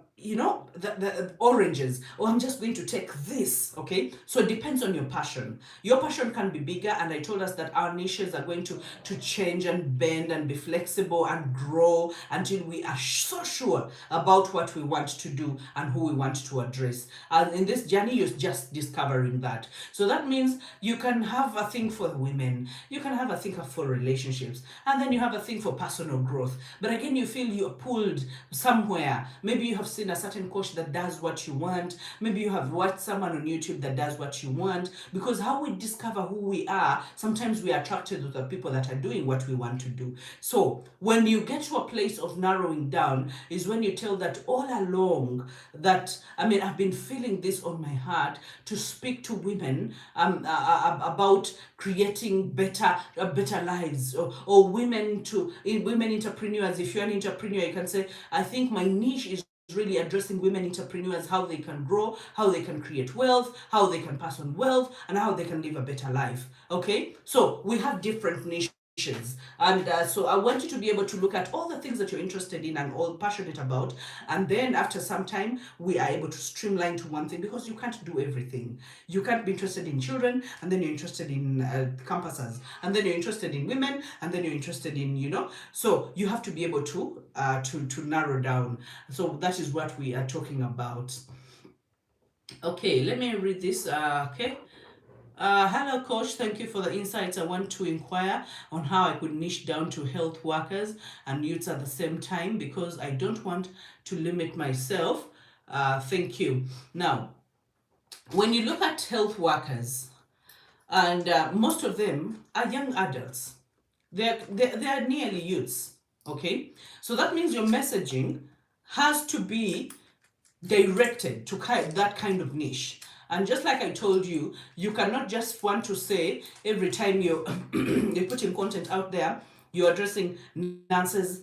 oranges, or I'm just going to take this. Okay, so it depends on your passion. Your passion can be bigger, and I told us that our niches are going to change and bend and be flexible and grow until we are so sure about what we want to do and who we want to address. And in this journey, you're just discovering that. So that means you can have a thing for women, you can have a thing for relationships, and then you have a thing for personal growth. But again, you feel you're pulled somewhere. Maybe you have seen a certain coach that does what you want. Maybe you have watched someone on YouTube that does what you want. Because how we discover who we are, sometimes we are attracted to the people that are doing what we want to do. So when you get to a place of narrowing down is when you tell that all along that, I've been feeling this on my heart to speak to women about creating better lives, or women entrepreneurs. If you're an entrepreneur, you can say, I think my niche is really addressing women entrepreneurs, how they can grow, how they can create wealth, how they can pass on wealth, and how they can live a better life. Okay, so we have different niches. And so I want you to be able to look at all the things that you're interested in and all passionate about, and then after some time we are able to streamline to one thing, because you can't do everything. You can't be interested in children and then you're interested in campuses, and then you're interested in women, and then you're interested in so you have to be able to narrow down. So that is what we are talking about. Okay, let me read this. Okay, Hello, coach. Thank you for the insights. I want to inquire on how I could niche down to health workers and youths at the same time because I don't want to limit myself. Thank you. Now, when you look at health workers, and most of them are young adults, they're nearly youths. Okay, so that means your messaging has to be directed to that kind of niche. And just like I told you, you cannot just want to say every time you're putting content out there, you're addressing nurses,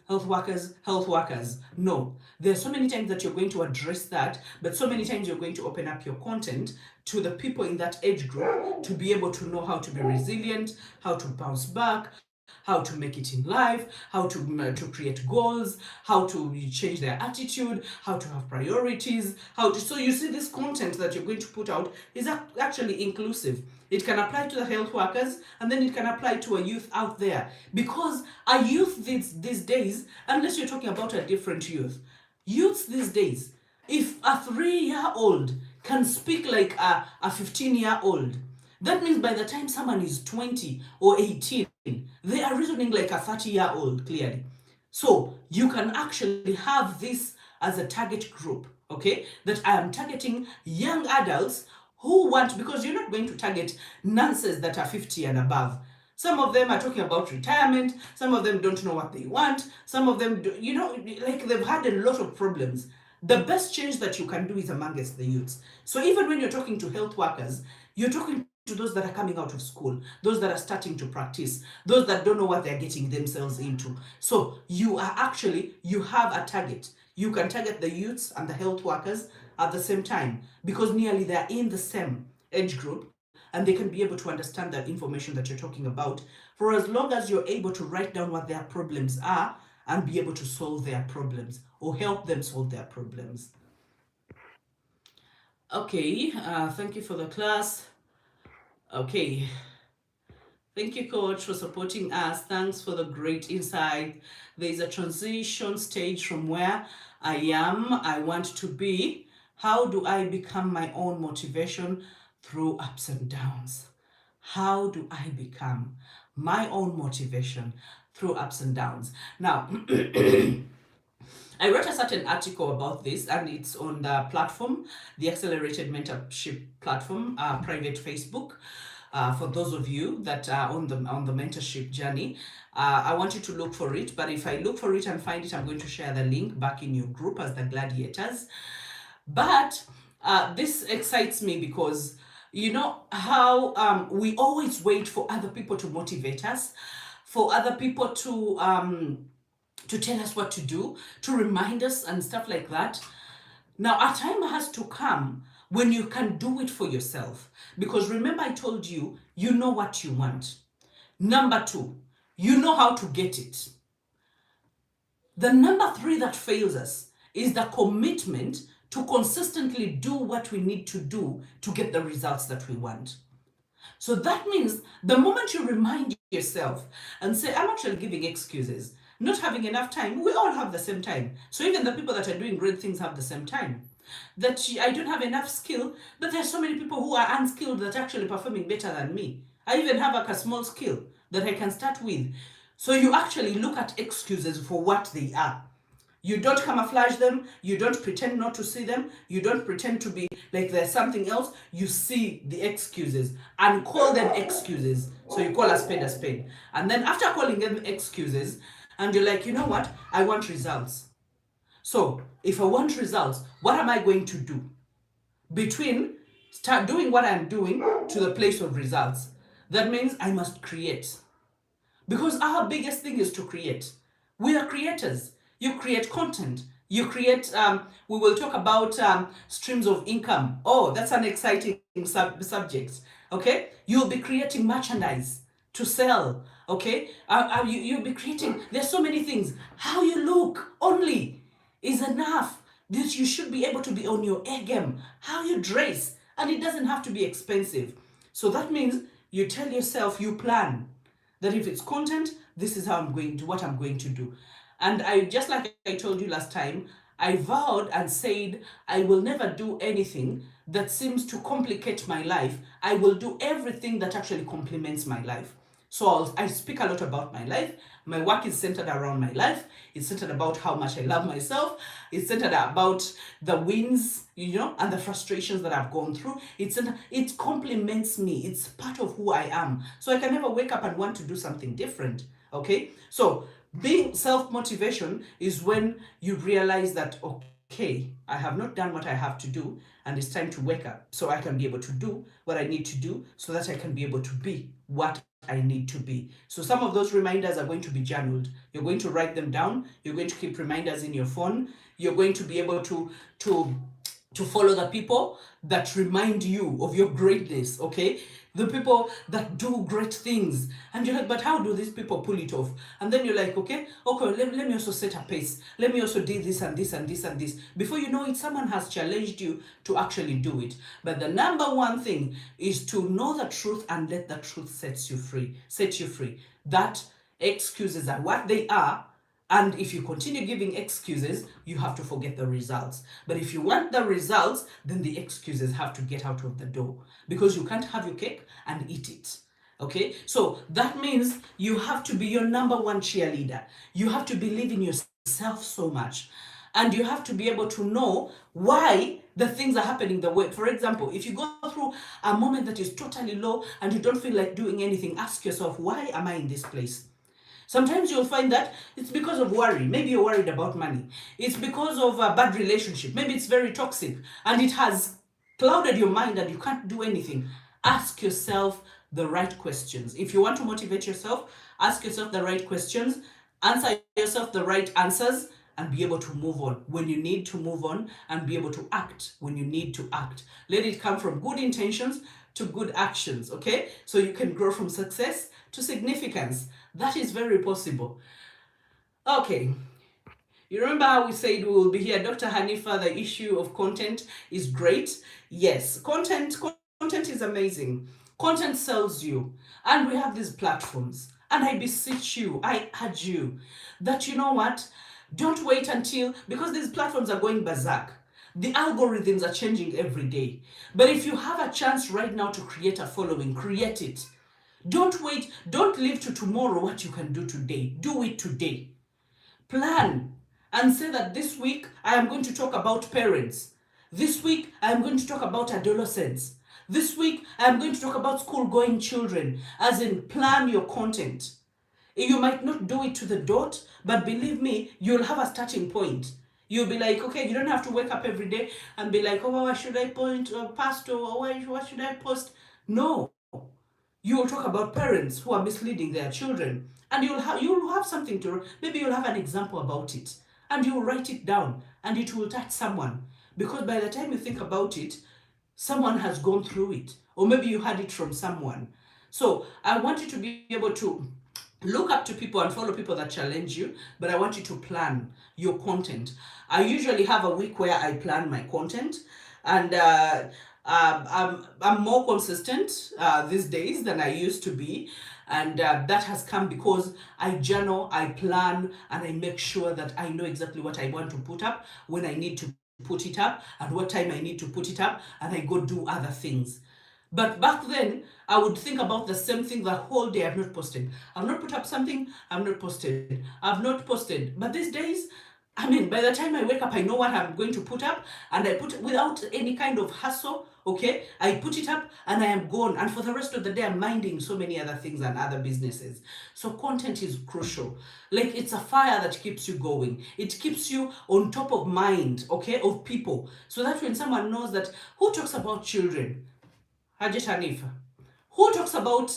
health workers. No, there are so many times that you're going to address that, but so many times you're going to open up your content to the people in that age group to be able to know how to be resilient, how to bounce back, how to make it in life, how to create goals, how to change their attitude, how to have priorities, how to. So you see, this content that you're going to put out is actually inclusive. It can apply to the health workers, and then it can apply to a youth out there, because a youth these days, unless you're talking about a different youths these days, if a 3-year-old can speak like a 15-year-old, that means by the time someone is 20 or 18, they are reasoning like a 30-year-old, clearly. So you can actually have this as a target group, okay? That I am targeting young adults who want, because you're not going to target nurses that are 50 and above. Some of them are talking about retirement. Some of them don't know what they want. Some of them, like they've had a lot of problems. The best change that you can do is amongst the youths. So even when you're talking to health workers, you're talking to those that are coming out of school, those that are starting to practice, those that don't know what they're getting themselves into. So you have a target. You can target the youths and the health workers at the same time, because nearly they're in the same age group and they can be able to understand that information that you're talking about, for as long as you're able to write down what their problems are and be able to solve their problems or help them solve their problems. Okay, thank you for the class. Okay, thank you, coach, for supporting us. Thanks for the great insight. There's a transition stage from where I want to be. How do I become my own motivation through ups and downs? How do I become my own motivation through ups and downs? Now, I wrote a certain article about this, and it's on the platform, the Accelerated Mentorship platform, private Facebook. For those of you that are on the mentorship journey, I want you to look for it. But if I look for it and find it, I'm going to share the link back in your group as the gladiators. But this excites me because you know how we always wait for other people to motivate us, for other people to tell us what to do, to remind us and stuff like that. Now, a time has to come when you can do it for yourself. Because remember, I told you, you know what you want. Number 2, you know how to get it. The number 3 that fails us is the commitment to consistently do what we need to do to get the results that we want. So that means the moment you remind yourself and say, I'm actually giving excuses, not having enough time, we all have the same time. So even the people that are doing great things have the same time. That I don't have enough skill, but there's so many people who are unskilled that are actually performing better than me. I even have like a small skill that I can start with. So you actually look at excuses for what they are. You don't camouflage them. You don't pretend not to see them. You don't pretend to be like there's something else. You see the excuses and call them excuses. So you call a spade a spade. And then after calling them excuses, and you're like, you know what? I want results. So if I want results, what am I going to do? Between start doing what I'm doing to the place of results, that means I must create. Because our biggest thing is to create. We are creators. You create content. You create, we will talk about streams of income. Oh, that's an exciting subject. Okay? You'll be creating merchandise to sell. Okay? You'll be creating, there's so many things. How you look only is enough. That you should be able to be on your A game. How you dress. And it doesn't have to be expensive. So that means you tell yourself, you plan that if it's content, this is how what I'm going to do. And I, just like I told you last time, I vowed and said I will never do anything that seems to complicate my life, I will do everything that actually complements my life. So I speak a lot about my life. My work is centered around my life. It's centered about how much I love myself. It's centered about the wins, and the frustrations that I've gone through. It complements me. It's part of who I am. So I can never wake up and want to do something different. Okay? So being self-motivation is when you realize that, okay, I have not done what I have to do, and it's time to wake up so I can be able to do what I need to do so that I can be able to be what I need to be. So some of those reminders are going to be journaled. You're going to write them down. You're going to keep reminders in your phone. You're going to be able to follow the people that remind you of your greatness, okay? The people that do great things. And you're like, but how do these people pull it off? And then you're like, okay, let me also set a pace. Let me also do this and this and this and this. Before you know it, someone has challenged you to actually do it. But the number one thing is to know the truth and let the truth set you free. That excuses are what they are. And if you continue giving excuses, you have to forget the results. But if you want the results, then the excuses have to get out of the door, because you can't have your cake and eat it. Okay? So that means you have to be your number one cheerleader. You have to believe in yourself so much. And you have to be able to know why the things are happening the way. For example, if you go through a moment that is totally low and you don't feel like doing anything, ask yourself, why am I in this place? Sometimes you'll find that it's because of worry. Maybe you're worried about money. It's because of a bad relationship. Maybe it's very toxic and it has clouded your mind and you can't do anything. Ask yourself the right questions. If you want to motivate yourself, ask yourself the right questions, answer yourself the right answers, and be able to move on when you need to move on, and be able to act when you need to act. Let it come from good intentions to good actions, okay? So you can grow from success to significance. That is very possible. Okay. You remember how we said we will be here? Dr. Hanifa, the issue of content is great. Yes, content is amazing. Content sells you. And we have these platforms. And I beseech you, I urge you that, you know what? Don't wait until, because these platforms are going berserk. The algorithms are changing every day. But if you have a chance right now to create a following, create it. Don't wait. Don't leave to tomorrow what you can do today. Do it today. Plan and say that this week I am going to talk about parents. This week I am going to talk about adolescents. This week I am going to talk about school-going children. As in, plan your content. You might not do it to the dot, but believe me, you'll have a starting point. You'll be like, okay, you don't have to wake up every day and be like, oh, why should I post, or what should I post? No. You will talk about parents who are misleading their children, and you'll have something to, maybe you'll have an example about it, and you'll write it down, and it will touch someone, because by the time you think about it, someone has gone through it, or maybe you heard it from someone. So I want you to be able to look up to people and follow people that challenge you, but I want you to plan your content. I usually have a week where I plan my content, and I'm more consistent these days than I used to be, and that has come because I journal, I plan, and I make sure that I know exactly what I want to put up, when I need to put it up, and what time I need to put it up, and I go do other things. But back then, I would think about the same thing the whole day. I've not posted. I've not put up something. I've not posted. I've not posted. But these days, I mean, by the time I wake up, I know what I'm going to put up, and I put it without any kind of hassle, okay? I put it up and I am gone. And for the rest of the day, I'm minding so many other things and other businesses. So content is crucial. Like, it's a fire that keeps you going. It keeps you on top of mind, okay, of people. So that when someone knows that, who talks about children? Hajit Hanifa. Who talks about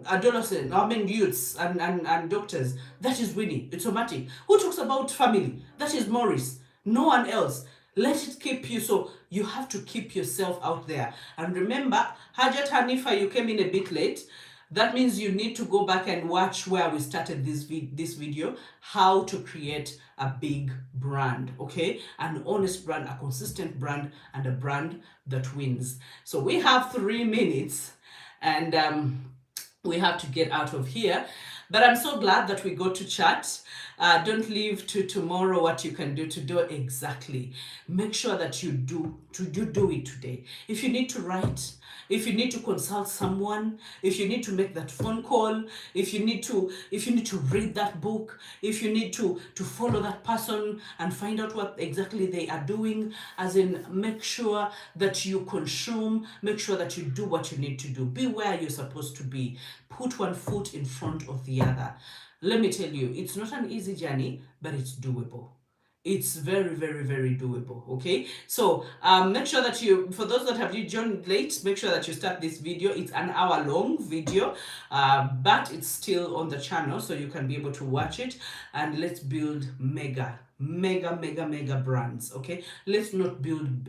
adolescents, youths and doctors? That is Winnie. It's Somatic. Who talks about family? That is Morris. No one else. Let it keep you. So you have to keep yourself out there. And remember, Hajat Hanifa, you came in a bit late. That means you need to go back and watch where we started this video, how to create a big brand, okay? An honest brand, a consistent brand, and a brand that wins. So we have 3 minutes, and we have to get out of here. But I'm so glad that we got to chat. Don't leave to tomorrow what you can do to do exactly. Make sure that you do it today. If you need to write, if you need to consult someone, if you need to make that phone call, if you need to read that book, if you need to follow that person and find out what exactly they are doing, as in make sure that you consume, make sure that you do what you need to do. Be where you're supposed to be. Put one foot in front of the other. Let me tell you, it's not an easy journey, but it's doable. It's very, very, very doable. Okay, so make sure that you, for those that have you joined late, make sure that you start this video. It's an hour long video, but it's still on the channel, so you can be able to watch it. And let's build mega brands. Okay, let's not build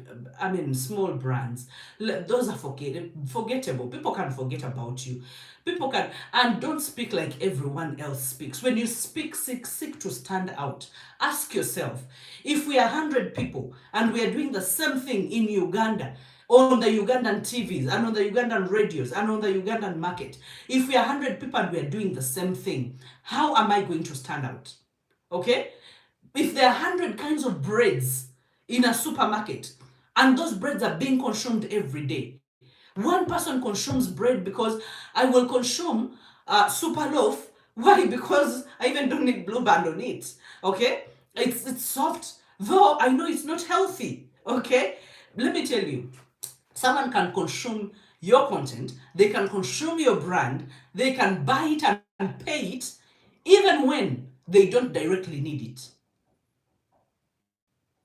small brands. Those are forgettable. People can forget about you. People can, and don't speak like everyone else speaks. When you speak, seek to stand out. Ask yourself, if we are 100 people and we are doing the same thing in Uganda, on the Ugandan TVs and on the Ugandan radios and on the Ugandan market, if we are 100 people and we are doing the same thing, how am I going to stand out? Okay? If there are 100 kinds of breads in a supermarket and those breads are being consumed every day, one person consumes bread because I will consume super loaf. Why? Because I even don't need blue band on it. Okay? It's soft, though I know it's not healthy. Okay? Let me tell you, someone can consume your content, they can consume your brand, they can buy it and pay it, even when they don't directly need it.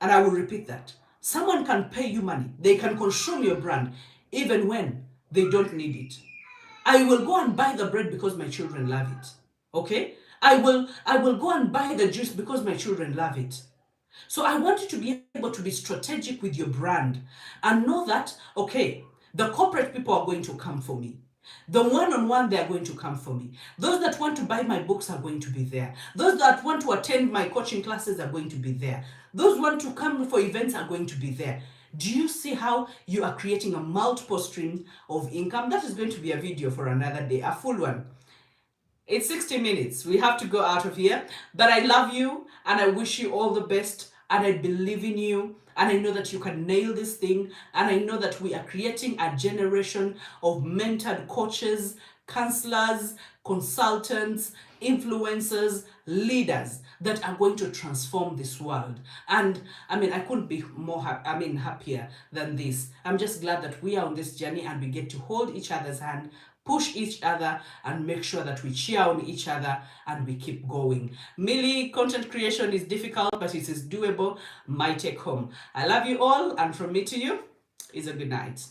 And I will repeat that. Someone can pay you money, they can consume your brand, even when they don't need it. I will go and buy the bread because my children love it. Okay? I will go and buy the juice because my children love it. So I want you to be able to be strategic with your brand and know that, okay, the corporate people are going to come for me. The one-on-one, they are going to come for me. Those that want to buy my books are going to be there. Those that want to attend my coaching classes are going to be there. Those who want to come for events are going to be there. Do you see how you are creating a multiple stream of income? That is going to be a video for another day, a full one. It's 60 minutes. We have to go out of here. But I love you and I wish you all the best. And I believe in you. And I know that you can nail this thing. And I know that we are creating a generation of mentored coaches, counselors, consultants, influencers, leaders that are going to transform this world. And I couldn't be more happier than this. I'm just glad that we are on this journey and we get to hold each other's hand, push each other, and make sure that we cheer on each other and we keep going. Millie, content creation is difficult, but it is doable. My take home. I love you all, and from me to you is a good night.